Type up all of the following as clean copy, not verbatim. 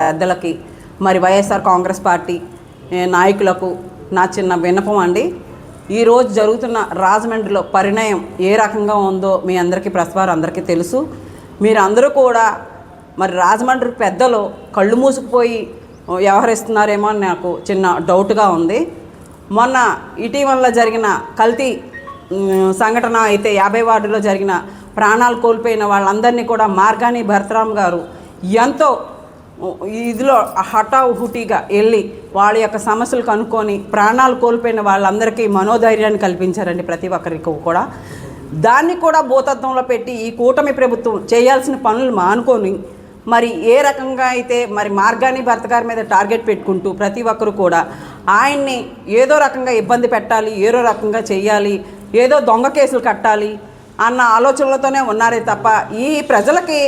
పెద్దలకి మరి వైఎస్ఆర్ కాంగ్రెస్ పార్టీ నాయకులకు నా చిన్న విన్నపం అండి. ఈరోజు జరుగుతున్న రాజమండ్రిలో పరిణయం ఏ రకంగా ఉందో మీ అందరికీ ప్రస్తుతం అందరికీ తెలుసు. మీరందరూ కూడా మరి రాజమండ్రి పెద్దలు కళ్ళు మూసుకుపోయి వ్యవహరిస్తున్నారేమో అని నాకు చిన్న డౌట్గా ఉంది. మొన్న ఇటీవల జరిగిన కల్తీ సంఘటన అయితే 50 వార్డులో జరిగిన ప్రాణాలు కోల్పోయిన వాళ్ళందరినీ కూడా మార్గాని భరతరామ్ గారు ఎంతో ఇదిలో హఠాహుటిగా వెళ్ళి వాళ్ళ యొక్క సమస్యలు కనుక్కొని ప్రాణాలు కోల్పోయిన వాళ్ళందరికీ మనోధైర్యాన్ని కల్పించారండి. ప్రతి ఒక్కరికి కూడా దాన్ని కూడా భూతత్వంలో పెట్టి ఈ కూటమి ప్రభుత్వం చేయాల్సిన పనులు మానుకొని మరి ఏ రకంగా అయితే మరి మార్గాని భర్త గారి మీద టార్గెట్ పెట్టుకుంటూ ప్రతి ఒక్కరు కూడా ఆయన్ని ఏదో రకంగా ఇబ్బంది పెట్టాలి, ఏదో రకంగా చేయాలి, ఏదో దొంగ కేసులు కట్టాలి అన్న ఆలోచనలతోనే ఉన్నారే తప్ప ఈ ప్రజలకి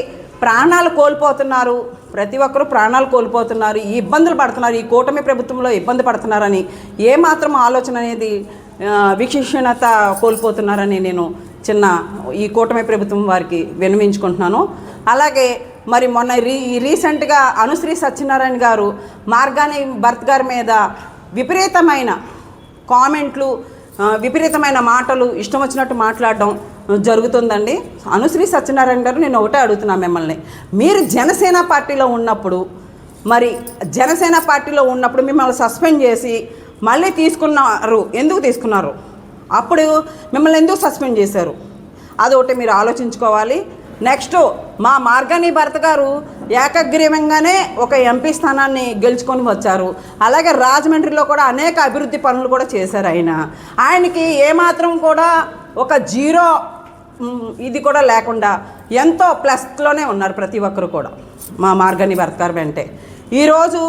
ప్రాణాలు కోల్పోతున్నారు, ప్రతి ఒక్కరూ ప్రాణాలు కోల్పోతున్నారు, ఈ ఇబ్బందులు పడుతున్నారు, ఈ కూటమి ప్రభుత్వంలో ఇబ్బంది పడుతున్నారని ఏమాత్రం ఆలోచన అనేది విచక్షణత కోల్పోతున్నారని నేను చిన్న ఈ కూటమి ప్రభుత్వం వారికి విన్నవించుకుంటున్నాను. అలాగే మరి మొన్న రీసెంట్గా అనుశ్రీ సత్యనారాయణ గారు మార్గాని భర్త గారి మీద విపరీతమైన కామెంట్లు, విపరీతమైన మాటలు ఇష్టం వచ్చినట్టు మాట్లాడడం జరుగుతుందండి. అనుశ్రీ సత్యనారాయణ గారు నేను ఒకటే అడుగుతున్నాను మిమ్మల్ని, మీరు జనసేన పార్టీలో ఉన్నప్పుడు మిమ్మల్ని సస్పెండ్ చేసి మళ్ళీ తీసుకున్నారు, ఎందుకు తీసుకున్నారు? అప్పుడు మిమ్మల్ని ఎందుకు సస్పెండ్ చేశారు? అదొకటి మీరు ఆలోచించుకోవాలి. నెక్స్ట్ మా మార్గాని భర్త గారు ఏకగ్రీవంగానే ఒక ఎంపీ స్థానాన్ని గెలుచుకొని వచ్చారు. అలాగే రాజమండ్రిలో కూడా అనేక అభివృద్ధి పనులు కూడా చేశారు. ఆయనకి ఏమాత్రం కూడా ఒక జీరో ఇది కూడా లేకుండా ఎంతో ప్లస్లోనే ఉన్నారు ప్రతి ఒక్కరు కూడా మా మార్గాని భర్త గారు వెంటే. ఈరోజు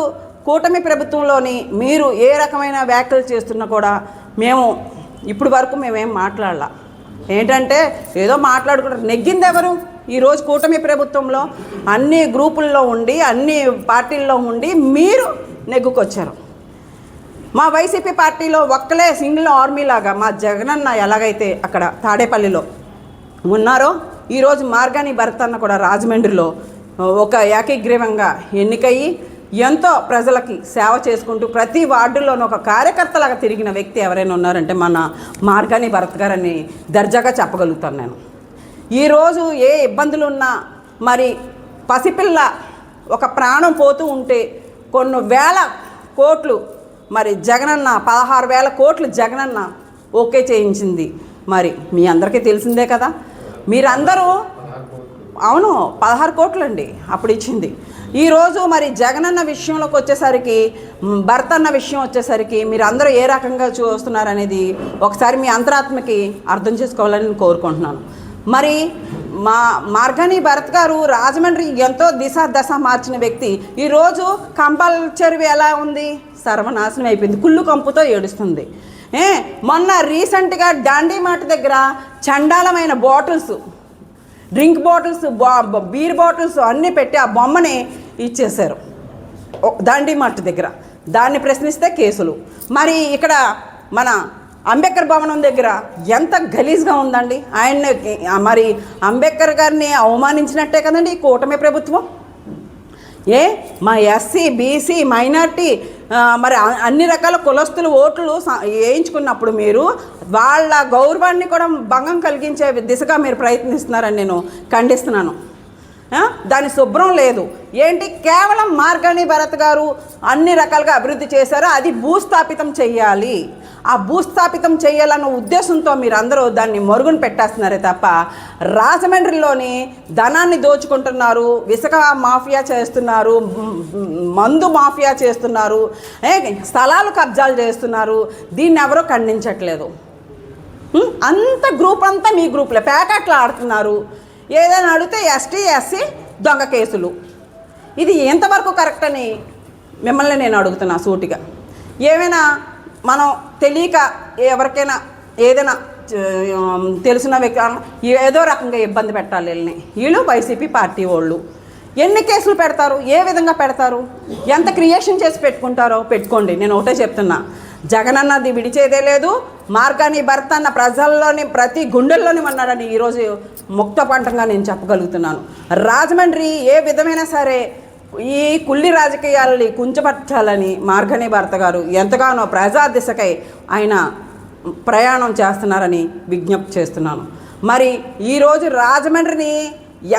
కూటమి ప్రభుత్వంలోని మీరు ఏ రకమైన వ్యాఖ్యలు చేస్తున్నా కూడా మేము ఇప్పుడు వరకు మేమేం మాట్లాడాల. ఏంటంటే ఏదో మాట్లాడుకుంటారు. నెగ్గింది ఎవరు? ఈరోజు కూటమి ప్రభుత్వంలో అన్ని గ్రూపుల్లో ఉండి అన్ని పార్టీల్లో ఉండి మీరు నెగ్గుకొచ్చారు. మా వైసీపీ పార్టీలో ఒక్కలే సింగిల్ ఆర్మీ లాగా మా జగనన్న ఎలాగైతే అక్కడ తాడేపల్లిలో ఉన్నారో ఈరోజు మార్గాని భరత్ అన్న కూడా రాజమండ్రిలో ఒక ఏకగ్రీవంగా ఎన్నికయ్యి ఎంతో ప్రజలకి సేవ చేసుకుంటూ ప్రతి వార్డుల్లోనూ ఒక కార్యకర్తలాగా తిరిగిన వ్యక్తి ఎవరైనా ఉన్నారంటే మన మార్గాని భరత్ గారని దర్జాగా చెప్పగలుగుతాను నేను. ఈరోజు ఏ ఇబ్బందులు ఉన్నా మరి పసిపిల్ల ఒక ప్రాణం పోతూ ఉంటే కొన్ని వేల కోట్లు మరి జగనన్న 16,000 కోట్లు జగనన్న ఓకే చేయించింది. మరి మీ అందరికీ తెలిసిందే కదా. మీరందరూ అవును 16 కోట్లు అండి అప్పుడు ఇచ్చింది. ఈరోజు మరి జగనన్న విషయంలోకి వచ్చేసరికి, భర్త అన్న విషయం వచ్చేసరికి మీరు అందరూ ఏ రకంగా చూస్తున్నారనేది ఒకసారి మీ అంతరాత్మకి అర్థం చేసుకోవాలని కోరుకుంటున్నాను. మరి మా మార్గాని భరత్ గారు రాజమండ్రి ఎంతో దశ మార్చిన వ్యక్తి. ఈరోజు కంపల్ చెరువు ఎలా ఉంది? సర్వనాశనం అయిపోయింది, కుళ్ళు కంపుతో ఏడుస్తుంది. మొన్న రీసెంట్గా డాండీ మార్ట్ దగ్గర చండాలమైన bottles, drink bottles, beer bottles అన్నీ పెట్టి ఆ బొమ్మని ఇచ్చేశారు దాండీ మార్ట్ దగ్గర. దాన్ని ప్రశ్నిస్తే కేసులు. మరి ఇక్కడ మన అంబేద్కర్ భవనం దగ్గర ఎంత గలీజ్గా ఉందండి. ఆయన్ని మరి అంబేద్కర్ గారిని అవమానించినట్టే కదండి ఈ కూటమి ప్రభుత్వం. మా ఎస్సీ, బీసీ, మైనార్టీ మరి అన్ని రకాల కులస్తులు ఓట్లు వేయించుకున్నప్పుడు మీరు వాళ్ళ గౌరవాన్ని కూడా భంగం కలిగించే దిశగా మీరు ప్రయత్నిస్తున్నారని నేను ఖండిస్తున్నాను. దాని శుభ్రం లేదు. ఏంటి కేవలం మార్గాని భరత్ గారు అన్ని రకాలుగా అభివృద్ధి చేశారు, అది భూస్థాపితం చెయ్యాలి. ఆ భూస్థాపితం చేయాలన్న ఉద్దేశంతో మీరు అందరూ దాన్ని మరుగున పెట్టేస్తున్నారే తప్ప రాజమండ్రిలోని ధనాన్ని దోచుకుంటున్నారు, ఇసుక మాఫియా చేస్తున్నారు, మందు మాఫియా చేస్తున్నారు, స్థలాలు కబ్జాలు చేస్తున్నారు. దీన్ని ఎవరో ఖండించట్లేదు. అంత గ్రూప్ అంతా మీ గ్రూప్లో ప్యాకెట్లు ఆడుతున్నారు. ఏదైనా అడిగితే ఎస్టీ, ఎస్సీ దొంగ కేసులు. ఇది ఎంతవరకు కరెక్ట్ అని మిమ్మల్ని నేను అడుగుతున్నా సూటిగా. ఏమైనా మనం తెలియక ఎవరికైనా ఏదైనా తెలిసిన వ్యక్తి ఏదో రకంగా ఇబ్బంది పెట్టాలి వీళ్ళని. వీళ్ళు వైసీపీ పార్టీ వాళ్ళు ఎన్ని కేసులు పెడతారు, ఏ విధంగా పెడతారు, ఎంత క్రియేషన్ చేసి పెట్టుకుంటారో పెట్టుకోండి. నేను ఒకటే చెప్తున్నా, జగనన్నది విడిచేదే లేదు. మార్గాని భర్త అన్న ప్రజల్లోని ప్రతి గుండెల్లోని ఉన్నాడని ఈరోజు ముక్త పంటంగా నేను చెప్పగలుగుతున్నాను. రాజమండ్రి ఏ విధమైనా సరే ఈ కుళ్ళి రాజకీయాలని కుంచపరచాలని మార్గని భరత్ గారు ఎంతగానో ప్రజా దిశకై ఆయన ప్రయాణం చేస్తున్నారని విజ్ఞప్తి చేస్తున్నాను. మరి ఈరోజు రాజమండ్రిని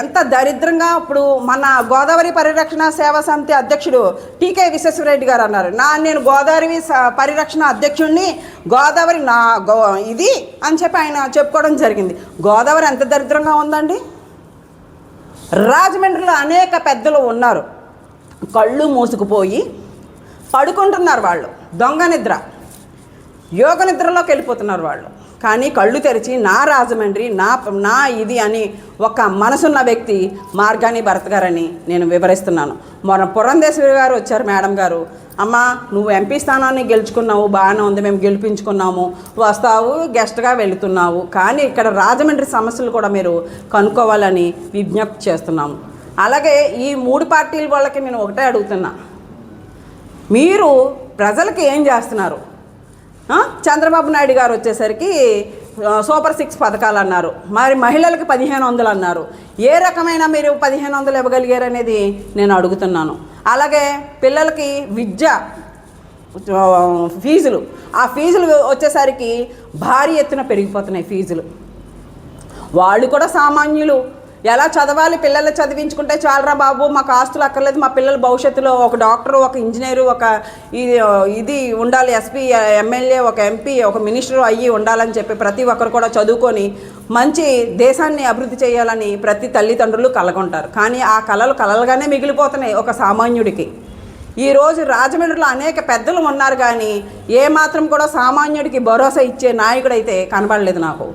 ఎంత దరిద్రంగా ఇప్పుడు మన గోదావరి పరిరక్షణ సేవా సమితి అధ్యక్షుడు టీకే విశ్వేశ్వరరెడ్డి గారు అన్నారు, నేను గోదావరి పరిరక్షణ అధ్యక్షుడిని, గోదావరి నా ఇది అని చెప్పి ఆయన చెప్పుకోవడం జరిగింది. గోదావరి ఎంత దరిద్రంగా ఉందండి. రాజమండ్రిలో అనేక పెద్దలు ఉన్నారు, కళ్ళు మూసుకుపోయి పడుకుంటున్నారు, వాళ్ళు దొంగ నిద్ర యోగ నిద్రలోకి వెళ్ళిపోతున్నారు వాళ్ళు. కానీ కళ్ళు తెరిచి నా రాజమండ్రి నా ఇది అని ఒక మనసున్న వ్యక్తి మార్గాని భరత్ గారని నేను వివరిస్తున్నాను. మన పురంధేశ్వరి గారు వచ్చారు, మేడం గారు, అమ్మ నువ్వు ఎంపీ స్థానాన్ని గెలుచుకున్నావు, బాగానే ఉంది, మేము గెలిపించుకున్నాము, వస్తావు గెస్ట్గా వెళుతున్నావు, కానీ ఇక్కడ రాజమండ్రి సమస్యలు కూడా మీరు కనుక్కోవాలని విజ్ఞప్తి చేస్తున్నాము. అలాగే ఈ 3 పార్టీల వాళ్ళకి నేను ఒకటే అడుగుతున్నా, మీరు ప్రజలకి ఏం చేస్తున్నారు? చంద్రబాబు నాయుడు గారు వచ్చేసరికి సూపర్ 6 పథకాలు అన్నారు, మరి మహిళలకు 1500 అన్నారు. ఏ రకమైన మీరు 1500 ఇవ్వగలిగారు అనేది నేను అడుగుతున్నాను. అలాగే పిల్లలకి విద్య ఫీజులు, ఆ ఫీజులు వచ్చేసరికి భారీ ఎత్తున పెరిగిపోతున్నాయి ఫీజులు. వాళ్ళు కూడా సామాన్యులు, ఎలా చదవాలి, పిల్లలు చదివించుకుంటే చాలరా బాబు, మాకు ఆస్తులు అక్కర్లేదు, మా పిల్లల భవిష్యత్తులో ఒక డాక్టరు, ఒక ఇంజనీరు, ఒక ఇది ఉండాలి, ఎస్పీ, ఎమ్మెల్యే, ఒక ఎంపీ, ఒక మినిస్టర్ అయ్యి ఉండాలని చెప్పి ప్రతి ఒక్కరు కూడా చదువుకొని మంచి దేశాన్ని అభివృద్ధి చేయాలని ప్రతి తల్లిదండ్రులు కలగొంటారు. కానీ ఆ కలలు కలలుగానే మిగిలిపోతున్నాయి ఒక సామాన్యుడికి. ఈరోజు రాజమండ్రిలో అనేక పెద్దలు ఉన్నారు, కానీ ఏమాత్రం కూడా సామాన్యుడికి భరోసా ఇచ్చే నాయకుడైతే కనబడలేదు నాకు.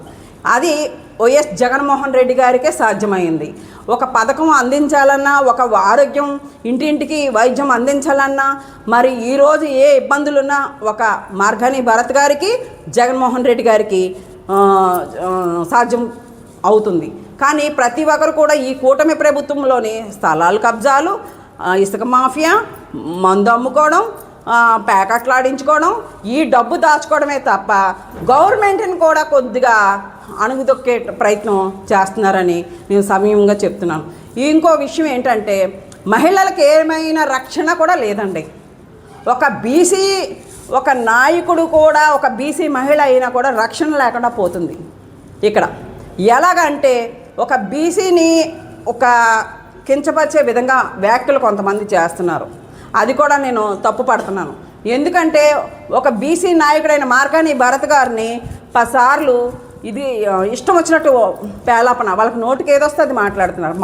అది వైఎస్ జగన్మోహన్ రెడ్డి గారికే సాధ్యమైంది. ఒక పథకం అందించాలన్నా, ఒక ఆరోగ్యం ఇంటింటికి వైద్యం అందించాలన్నా, మరి ఈరోజు ఏ ఇబ్బందులున్నా ఒక మార్గాని భరత్ గారికి, జగన్మోహన్ రెడ్డి గారికి సాధ్యం అవుతుంది. కానీ ప్రతి ఒక్కరు కూడా ఈ కూటమి ప్రభుత్వంలోని స్థలాలు కబ్జాలు, ఇసుక మాఫియా, మందు అమ్ముకోవడం, ప్యాకెట్లాడించుకోవడం, ఈ డబ్బు దాచుకోవడమే తప్ప గవర్నమెంట్ని కూడా కొద్దిగా అణుగుదొక్కే ప్రయత్నం చేస్తున్నారని నేను సమయంగా చెప్తున్నాను. ఇంకో విషయం ఏంటంటే, మహిళలకు ఏమైనా రక్షణ కూడా లేదండి. ఒక బీసీ ఒక నాయకుడు కూడా, ఒక బీసీ మహిళ అయినా కూడా రక్షణ లేకుండా పోతుంది ఇక్కడ. ఎలాగంటే ఒక బీసీని ఒక కించపరిచే విధంగా వ్యాఖ్యలు కొంతమంది చేస్తున్నారు, అది కూడా నేను తప్పు పడుతున్నాను. ఎందుకంటే ఒక బీసీ నాయకుడైన మార్గాని భరత్ గారిని 10 సార్లు ఇది ఇష్టం వచ్చినట్టు పేలాపన, వాళ్ళకి నోటికి ఏదొస్తే అది మాట్లాడుతున్నారు.